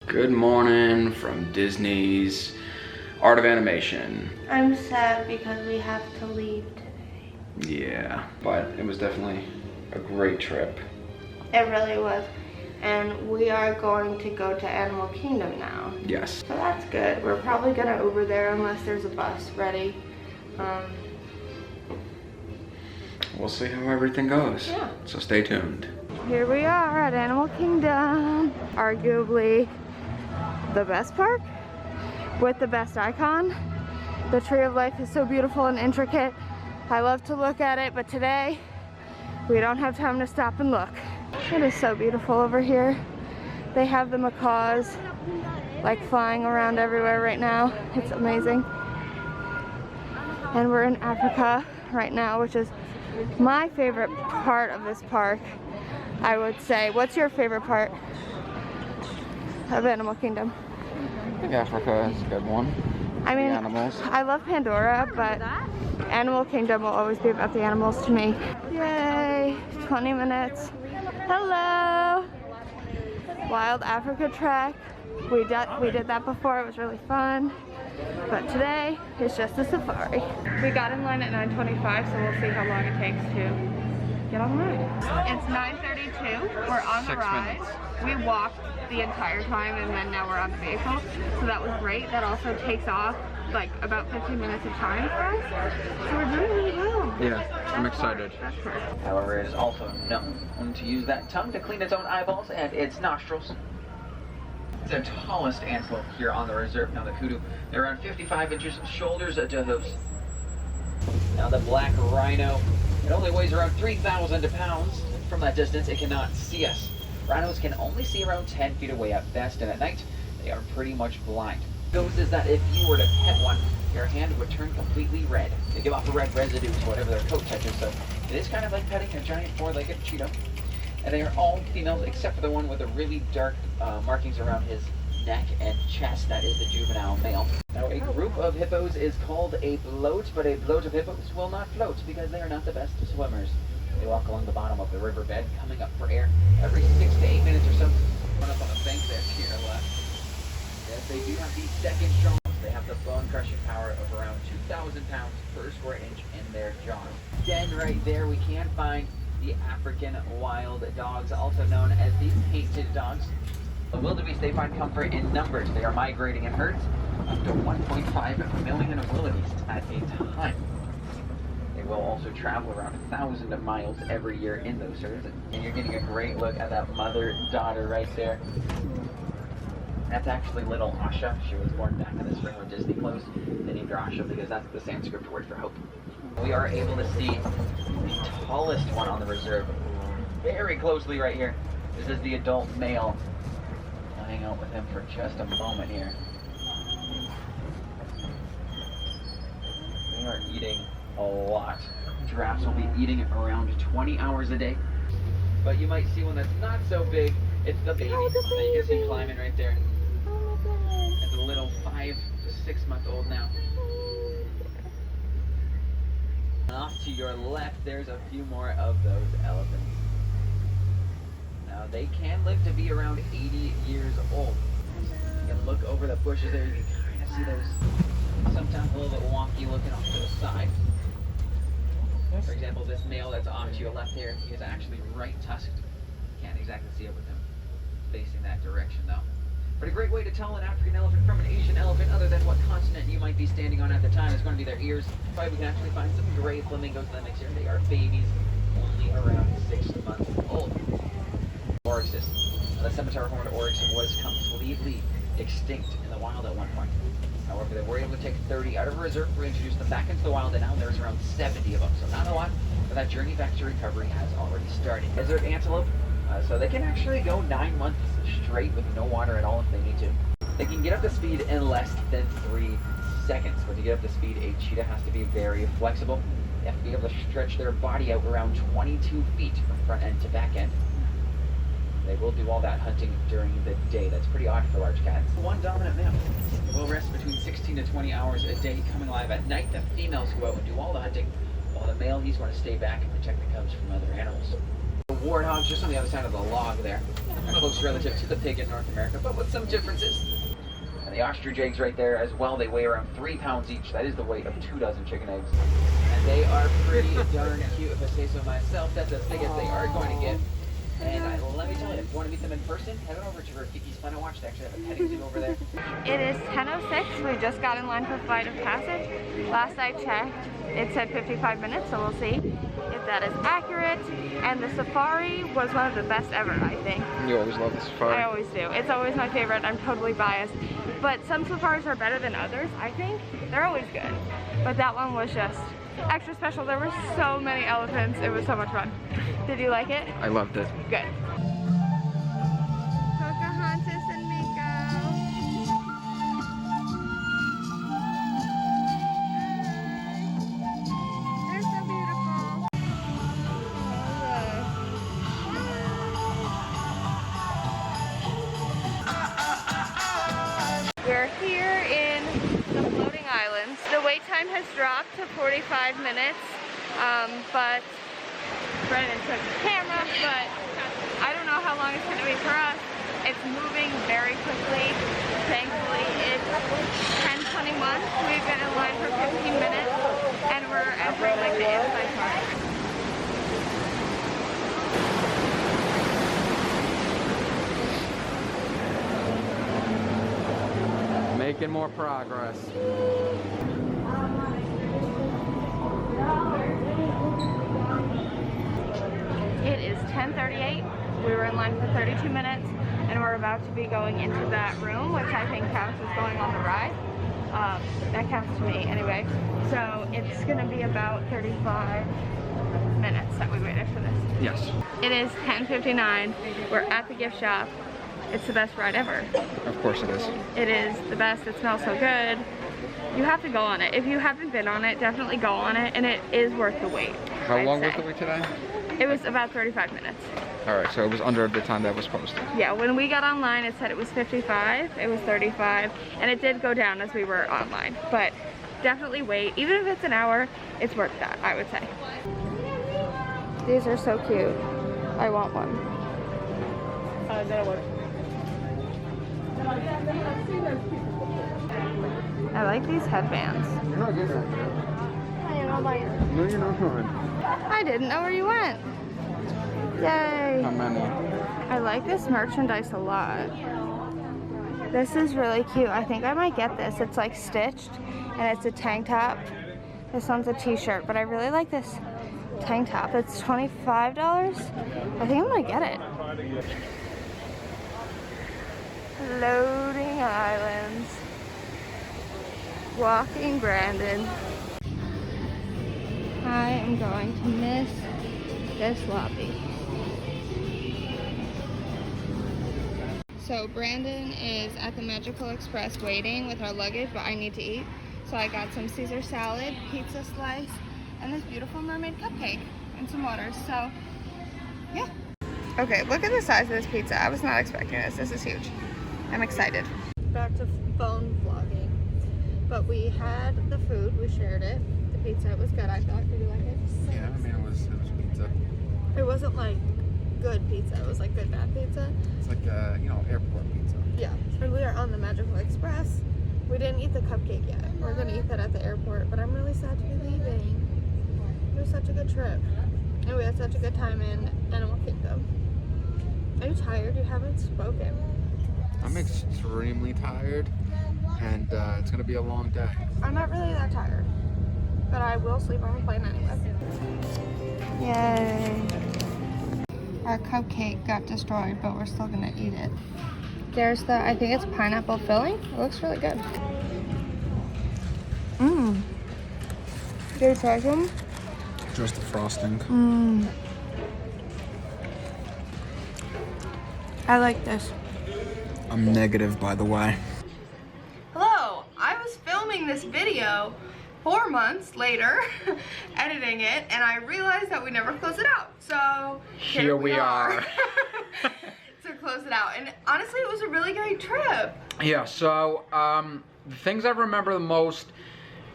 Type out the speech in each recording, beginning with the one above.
Good morning from Disney's Art of Animation. I'm sad because we have to leave today. Yeah, but it was definitely a great trip. It really was. And we are going to go to Animal Kingdom now. Yes. So that's good. We're probably gonna Uber there unless there's a bus ready. We'll see how everything goes. Yeah. So stay tuned. Here we are at Animal Kingdom. Arguably the best park with the best icon. The Tree of Life is so beautiful and intricate. I love to look at it, but today we don't have time to stop and look. It is so beautiful over here. They have the macaws like flying around everywhere right now. It's amazing. And we're in Africa right now, which is my favorite part of this park, I would say. What's your favorite part of Animal Kingdom? I think Africa is a good one. I mean, the animals. I love Pandora, but Animal Kingdom will always be about the animals to me. Yay, 20 minutes. Hello. Wild Africa Trek. We did that before, it was really fun. But today, it's just a safari. We got in line at 9:25, so we'll see how long it takes to get on the ride. It's 9:32, we're on the 6 ride. minutes. We walked the entire time and then now we're on the vehicle. So that was great. That also takes off like about 15 minutes of time for us. So we're doing really well. Yeah, I'm excited. That's perfect. However, it is also known to use that tongue to clean its own eyeballs and its nostrils. The tallest antelope here on the reserve. Now the kudu, they're around 55 inches, shoulders to hooves. Now the black rhino, it only weighs around 3,000 pounds. From that distance, it cannot see us. Rhinos can only see around 10 feet away at best, and at night, they are pretty much blind. Goes is that if you were to pet one, your hand would turn completely red. They give off a red residue to whatever their coat touches, so it is kind of like petting a giant four-legged cheetah. And they are all females except for the one with the really dark markings around his neck and chest. That is the juvenile male. Now a group of hippos is called a bloat, but a bloat of hippos will not float because they are not the best swimmers. They walk along the bottom of the riverbed, coming up for air every 6 to 8 minutes or so. Run up on the bank there to your left. Yes, they do have the second strongest. They have the bone-crushing power of around 2,000 pounds per square inch in their jaws. Then right there we can find the African wild dogs, also known as the painted dogs. The wildebeest, they find comfort in numbers. They are migrating in herds, up to 1.5 million wildebeest at a time. They will also travel around 1,000 miles every year in those herds. And you're getting a great look at that mother-daughter right there. That's actually little Asha. She was born back in the spring when Disney closed. They named her Asha because that's the Sanskrit word for hope. We are able to see the tallest one on the reserve very closely right here. This is the adult male. I'll hang out with him for just a moment here. They are eating a lot. Giraffes will be eating around 20 hours a day. But you might see one that's not so big. It's the baby that you can see climbing right there. It's a little 5 to 6 month old now. Off to your left, there's a few more of those elephants. Now, they can live to be around 80 years old. You can look over the bushes there, you can kind of see those sometimes a little bit wonky looking off to the side. For example, this male that's off to your left here, he is actually right tusked. Can't exactly see it with him facing that direction though. But a great way to tell an African elephant from an Asian elephant, other than what continent you might be standing on at the time, is going to be their ears. Probably we can actually find some gray flamingos in the mix here. They are babies, only around 6 months old. Oryxes. The scimitar horned oryx was completely extinct in the wild at one point. However, they were able to take 30 out of a reserve, reintroduce them back into the wild, and now there's around 70 of them. So not a lot, but that journey back to recovery has already started. Desert antelope, so they can actually go 9 months straight with no water at all if they need to. They can get up to speed in less than 3 seconds. But to get up to speed, a cheetah has to be very flexible. They have to be able to stretch their body out around 22 feet from front end to back end. They will do all that hunting during the day. That's pretty odd for large cats. One dominant male will rest between 16 to 20 hours a day, coming alive at night. The females go out and do all the hunting, while the male, he's going to stay back and protect the cubs from other animals. warthog just on the other side of the log there. Kind of looks relative to the pig in North America, but with some differences. And the ostrich eggs right there as well, they weigh around 3 pounds each. That is the weight of 2 dozen chicken eggs. And they are pretty darn cute, if I say so myself. That's as big as they are going to get. And let me tell you, if you want to meet them in person, head on over to Rafiki's Planet Watch. They actually have a petting zoo over there. It is 10:06. We just got in line for Flight of Passage. Last I checked, it said 55 minutes, so we'll see if that is accurate. And the safari was one of the best ever, I think. You always love the safari. I always do. It's always my favorite. I'm totally biased. But some safaris are better than others, I think. They're always good. But that one was just extra special. There were so many elephants. It was so much fun. Did you like it? I loved it. Good. Pocahontas and Miko. They're so beautiful. We're here in the floating islands. The wait time has dropped to 45 minutes, but Brennan took the camera, but I don't know how long it's going to be for us. It's moving very quickly. Thankfully, it's 10:21. We've been in line for 15 minutes, and we're entering like the inside part. Making more progress. It is 10:38. We were in line for 32 minutes, and we're about to be going into that room, which I think counts as going on the ride. That counts to me anyway. So it's gonna be about 35 minutes that we waited for this. Yes. It is 10:59. We're at the gift shop. It's the best ride ever. Of course it is. It is the best. It smells so good. You have to go on it. If you haven't been on it, definitely go on it, and it is worth the wait. How I'd long say. was the wait today? It was about 35 minutes. Alright, so it was under the time that was posted. Yeah, when we got online, it said it was 55. It was 35, and it did go down as we were online. But definitely wait. Even if it's an hour, it's worth that, I would say. These are so cute. I want one. I like these headbands. You're not good at No, you're not. I didn't know where you went. Yay. How many? I like this merchandise a lot. This is really cute. I think I might get this. It's like stitched and it's a tank top. This one's a t-shirt, but I really like this tank top. It's $25. I think I'm gonna get it. Floating islands. Walking Brandon. I am going to miss this lobby. So Brandon is at the Magical Express waiting with our luggage, but I need to eat. So I got some Caesar salad, pizza slice, and this beautiful mermaid cupcake and some water. So yeah. Okay, look at the size of this pizza. I was not expecting this. This is huge. I'm excited. Back to phone vlogging. But we had the food, we shared it. The pizza, it was good, I thought. Did you like it? Yeah, I mean it was pizza. It wasn't like good pizza, it was like good bad pizza. It's like airport pizza. Yeah. And we are on the Magical Express. We didn't eat the cupcake yet. We're gonna eat that at the airport, but I'm really sad to be leaving. It was such a good trip. And we had such a good time in Animal Kingdom. Are you tired? You haven't spoken. I'm extremely tired, and it's gonna be a long day. I'm not really that tired, but I will sleep on the plane anyway. Yay. Our cupcake got destroyed, but we're still gonna eat it. There's the, I think it's pineapple filling. It looks really good. Mmm. Do you try some? Just the frosting. Mmm. I like this. I'm negative, by the way. Hello, I was filming this video 4 months later, editing it, and I realized that we never closed it out. So Here we are. To close it out. And honestly, it was a really great trip. Yeah, so the things I remember the most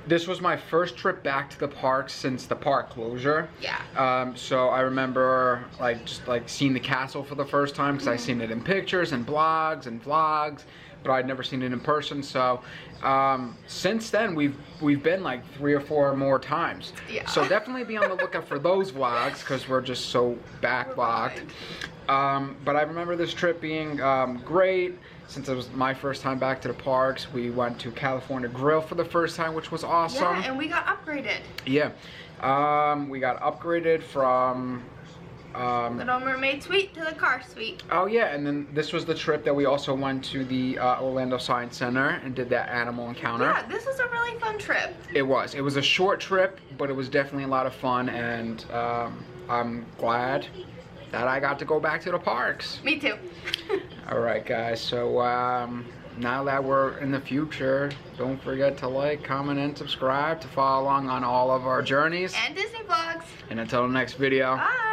This was my first trip back to the park since the park closure. Yeah. So I remember just seeing the castle for the first time because I seen it in pictures and blogs and vlogs, but I'd never seen it in person. So since then we've been like 3 or 4 more times. Yeah. So definitely be on the lookout for those vlogs because we're just so backlogged. But I remember this trip being great. Since it was my first time back to the parks, we went to California Grill for the first time, which was awesome. Yeah, and we got upgraded. Yeah. We got upgraded from Little Mermaid Suite to the car suite. Oh yeah, and then this was the trip that we also went to the Orlando Science Center and did that animal encounter. Yeah, this was a really fun trip. It was. It was a short trip, but it was definitely a lot of fun, and I'm glad that I got to go back to the parks. Me too. Alright guys, so now that we're in the future, don't forget to like, comment, and subscribe to follow along on all of our journeys. And Disney vlogs. And until the next video. Bye.